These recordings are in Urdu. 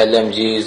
LMGs,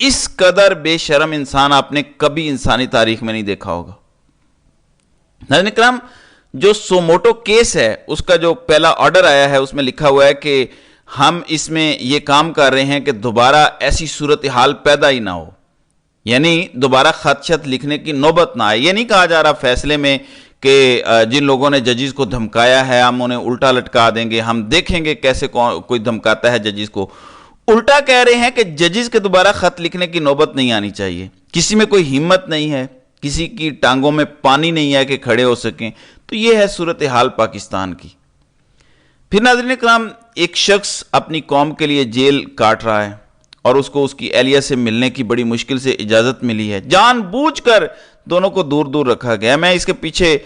اس قدر بے شرم انسان آپ نے کبھی انسانی تاریخ میں نہیں دیکھا ہوگا۔ ناظرین اکرام، جو سوموٹو کیس ہے اس کا جو پہلا آرڈر آیا ہے اس میں لکھا ہوا ہے کہ ہم اس میں یہ کام کر رہے ہیں کہ دوبارہ ایسی صورتحال پیدا ہی نہ ہو، یعنی دوبارہ خط شت لکھنے کی نوبت نہ آئے۔ یہ نہیں کہا جا رہا فیصلے میں کہ جن لوگوں نے ججز کو دھمکایا ہے ہم انہیں الٹا لٹکا دیں گے، ہم دیکھیں گے کیسے کوئی دھمکاتا ہے ججز کو۔ الٹا کہہ رہے ہیں کہ ججز کے دوبارہ خط لکھنے کی نوبت نہیں آنی چاہیے۔ کسی میں کوئی ہمت نہیں ہے، کسی کی ٹانگوں میں پانی نہیں ہے کہ کھڑے ہو سکیں۔ تو یہ ہے صورتحال پاکستان کی۔ پھر ناظرین اکرام، ایک شخص اپنی قوم کے لیے جیل کاٹ رہا ہے اور اس کو اس کی اہلیہ سے ملنے کی بڑی مشکل سے اجازت ملی ہے، جان بوجھ کر دونوں کو دور دور رکھا گیا۔ میں اس کے پیچھے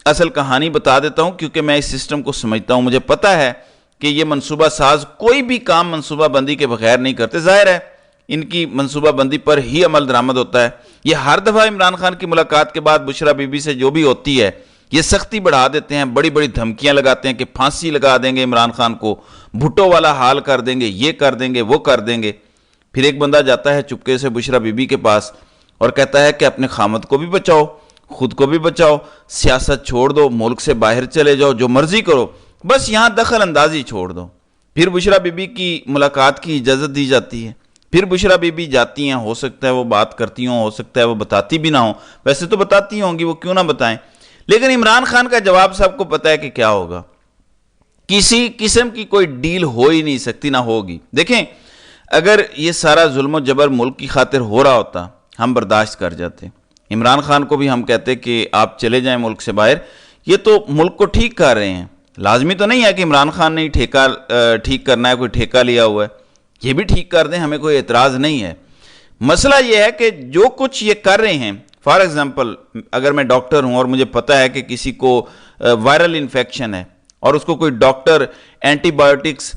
اصل کہانی بتا دیتا ہوں کیونکہ میں اس سسٹم کو سمجھتا ہوں۔ مجھے پتا ہے کہ یہ منصوبہ ساز کوئی بھی کام منصوبہ بندی کے بغیر نہیں کرتے، ظاہر ہے ان کی منصوبہ بندی پر ہی عمل درآمد ہوتا ہے۔ یہ ہر دفعہ عمران خان کی ملاقات کے بعد بشرا بی بی سے جو بھی ہوتی ہے یہ سختی بڑھا دیتے ہیں، بڑی بڑی دھمکیاں لگاتے ہیں کہ پھانسی لگا دیں گے عمران خان کو، بھٹو والا حال کر دیں گے، یہ کر دیں گے، وہ کر دیں گے۔ پھر ایک بندہ جاتا ہے چپکے سے بشرا بی بی کے پاس اور کہتا ہے کہ اپنے خامد کو بھی بچاؤ، خود کو بھی بچاؤ، سیاست چھوڑ دو، ملک سے باہر چلے جاؤ، جو مرضی کرو، بس یہاں دخل اندازی چھوڑ دو۔ پھر بشرا بی بی کی ملاقات کی اجازت دی جاتی ہے، پھر بشرا بی بی جاتی ہیں، ہو سکتا ہے وہ بات کرتی ہوں، ہو سکتا ہے وہ بتاتی بھی نہ ہوں، ویسے تو بتاتی ہوں گی، وہ کیوں نہ بتائیں، لیکن عمران خان کا جواب سب کو پتا ہے کہ کیا ہوگا۔ کسی قسم کی کوئی ڈیل ہو ہی نہیں سکتی، نہ ہوگی۔ دیکھیں، اگر یہ سارا ظلم و جبر ملک کی خاطر ہو رہا ہوتا ہم برداشت کر جاتے، عمران خان کو بھی ہم کہتے کہ آپ چلے جائیں ملک سے باہر، یہ تو ملک کو ٹھیک کر رہے ہیں، لازمی تو نہیں ہے کہ عمران خان نے ٹھیک کرنا ہے، کوئی ٹھیکہ لیا ہوا ہے، یہ بھی ٹھیک کر دیں، ہمیں کوئی اعتراض نہیں ہے۔ مسئلہ یہ ہے کہ جو کچھ یہ کر رہے ہیں، فار ایگزامپل اگر میں ڈاکٹر ہوں اور مجھے پتا ہے کہ کسی کو وائرل انفیکشن ہے اور اس کو کوئی ڈاکٹر اینٹی بایوٹکس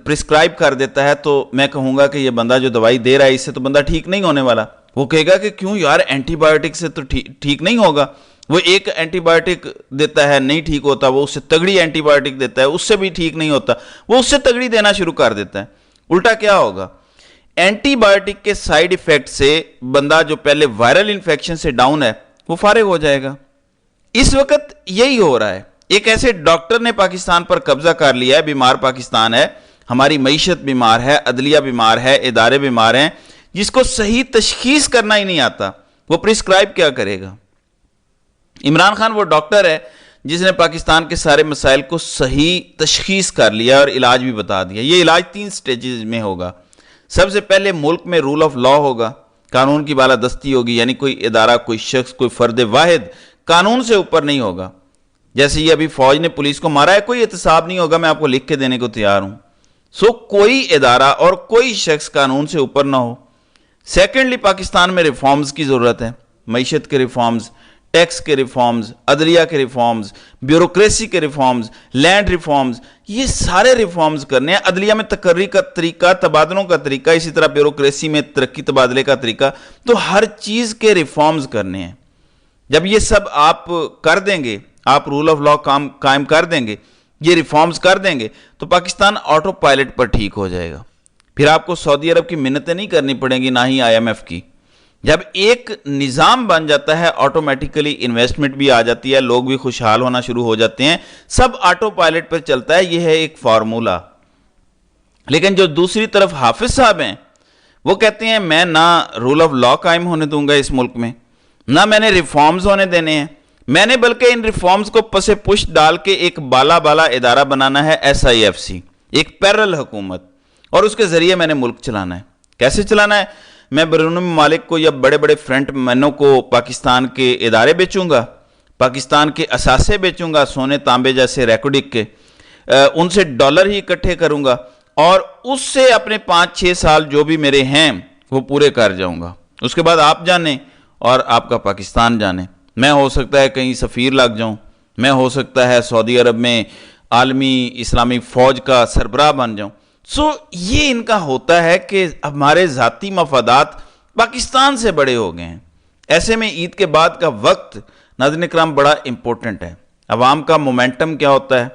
پرسکرائب کر دیتا ہے، تو میں کہوں گا کہ یہ بندہ جو دوائی دے رہا ہے اس سے تو بندہ ٹھیک نہیں ہونے والا۔ وہ کہے گا کہ کیوں یار، اینٹی بایوٹک سے تو ٹھیک نہیں ہوگا۔ وہ ایک اینٹی بایوٹک دیتا ہے نہیں ٹھیک ہوتا، وہ اس سے تگڑی اینٹی بایوٹک دیتا ہے، اس سے بھی ٹھیک نہیں ہوتا، وہ اس سے تگڑی دینا شروع کر دیتا ہے۔ الٹا کیا ہوگا؟ اینٹی بایوٹک کے سائیڈ ایفیکٹ سے بندہ جو پہلے وائرل انفیکشن سے ڈاؤن ہے وہ فارغ ہو جائے گا۔ اس وقت یہی ہو رہا ہے۔ ایک ایسے ڈاکٹر نے پاکستان پر قبضہ کر لیا ہے، بیمار پاکستان ہے، ہماری معیشت بیمار ہے، عدلیہ بیمار ہے، ادارے بیمار ہیں، جس کو صحیح تشخیص کرنا ہی نہیں آتا، وہ پرسکرائب کیا کرے گا؟ عمران خان وہ ڈاکٹر ہے جس نے پاکستان کے سارے مسائل کو صحیح تشخیص کر لیا اور علاج بھی بتا دیا۔ یہ علاج 3 سٹیجز میں ہوگا۔ سب سے پہلے ملک میں رول آف لا ہوگا، قانون کی بالادستی ہوگی، یعنی کوئی ادارہ، کوئی شخص، کوئی فرد واحد قانون سے اوپر نہیں ہوگا۔ جیسے یہ ابھی فوج نے پولیس کو مارا ہے، کوئی احتساب نہیں ہوگا، میں آپ کو لکھ کے دینے کو تیار ہوں۔ کوئی ادارہ اور کوئی شخص قانون سے اوپر نہ ہو۔ سیکنڈلی، پاکستان میں ریفارمز کی ضرورت ہے، معیشت کے ریفارمز، ٹیکس کے ریفارمز، عدلیہ کے ریفارمز، بیوروکریسی کے ریفارمز، لینڈ ریفارمز، یہ سارے ریفارمز کرنے ہیں۔ عدلیہ میں تقرری کا طریقہ، تبادلوں کا طریقہ، اسی طرح بیوروکریسی میں ترقی تبادلے کا طریقہ، تو ہر چیز کے ریفارمز کرنے ہیں۔ جب یہ سب آپ کر دیں گے، آپ رول آف لا قائم کر دیں گے، یہ ریفارمز کر دیں گے، تو پاکستان آٹو پائلٹ پر ٹھیک ہو جائے گا۔ پھر آپ کو سعودی عرب کی منتیں نہیں کرنی پڑیں گی، نہ ہی IMF کی۔ جب ایک نظام بن جاتا ہے، آٹومیٹیکلی انویسٹمنٹ بھی آ جاتی ہے، لوگ بھی خوشحال ہونا شروع ہو جاتے ہیں، سب آٹو پائلٹ پر چلتا ہے۔ یہ ہے ایک فارمولا۔ لیکن جو دوسری طرف حافظ صاحب ہیں، وہ کہتے ہیں میں نہ رول آف لا قائم ہونے دوں گا اس ملک میں، نہ میں نے ریفارمز ہونے دینے ہیں، میں نے بلکہ ان ریفارمز کو پس پشت ڈال کے ایک بالا ادارہ بنانا ہے، SIFC، ایک پیرل حکومت، اور اس کے ذریعے میں نے ملک چلانا ہے۔ کیسے چلانا ہے؟ میں بیرونی ممالک کو یا بڑے بڑے فرنٹ مینوں کو پاکستان کے ادارے بیچوں گا، پاکستان کے اثاثے بیچوں گا، سونے تانبے جیسے ریکوڈک کے، ان سے ڈالر ہی اکٹھے کروں گا، اور اس سے اپنے 5-6 سال جو بھی میرے ہیں وہ پورے کر جاؤں گا۔ اس کے بعد آپ جانیں اور آپ کا پاکستان جانے۔ میں ہو سکتا ہے کہیں سفیر لگ جاؤں، میں ہو سکتا ہے سعودی عرب میں عالمی اسلامی فوج کا سربراہ بن جاؤں۔ یہ ان کا ہوتا ہے کہ ہمارے ذاتی مفادات پاکستان سے بڑے ہو گئے ہیں۔ ایسے میں عید کے بعد کا وقت ناظرین اکرام بڑا امپورٹنٹ ہے۔ عوام کا مومنٹم کیا ہوتا ہے،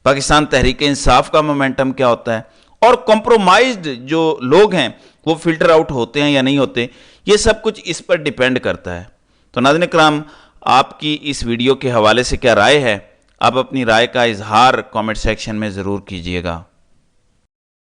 پاکستان تحریک انصاف کا مومنٹم کیا ہوتا ہے، اور کمپرومائزڈ جو لوگ ہیں وہ فلٹر آؤٹ ہوتے ہیں یا نہیں ہوتے، یہ سب کچھ اس پر ڈیپینڈ کرتا ہے۔ تو ناظرین کرام، آپ کی اس ویڈیو کے حوالے سے کیا رائے ہے؟ آپ اپنی رائے کا اظہار کامنٹ سیکشن میں ضرور کیجئے گا۔